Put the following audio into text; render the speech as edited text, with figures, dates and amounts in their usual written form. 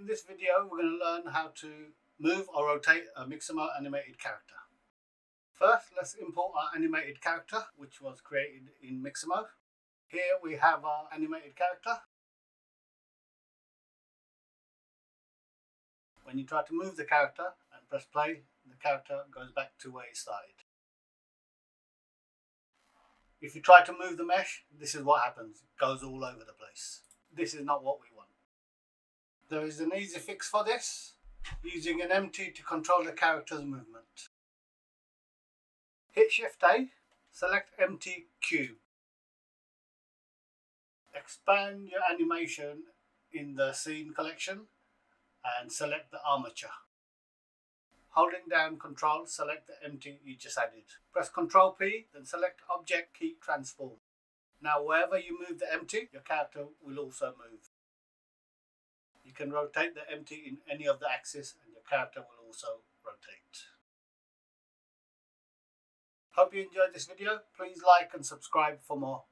In this video, we're going to learn how to move or rotate a Mixamo animated character. First, let's import our animated character, which was created in Mixamo. Here we have our animated character. When you try to move the character and press play, the character goes back to where it started. If you try to move the mesh, this is what happens. It goes all over the place. This is not what we want. There is an easy fix for this, using an MT to control the character's movement. Hit Shift A, select MT Cube. Expand your animation in the scene collection and select the armature. Holding down Control, select the MT you just added. Press Ctrl P, then select Object Key Transform. Now wherever you move the MT, your character will also move. You can rotate the MT in any of the axes and your character will also rotate. Hope you enjoyed this video. Please like and subscribe for more.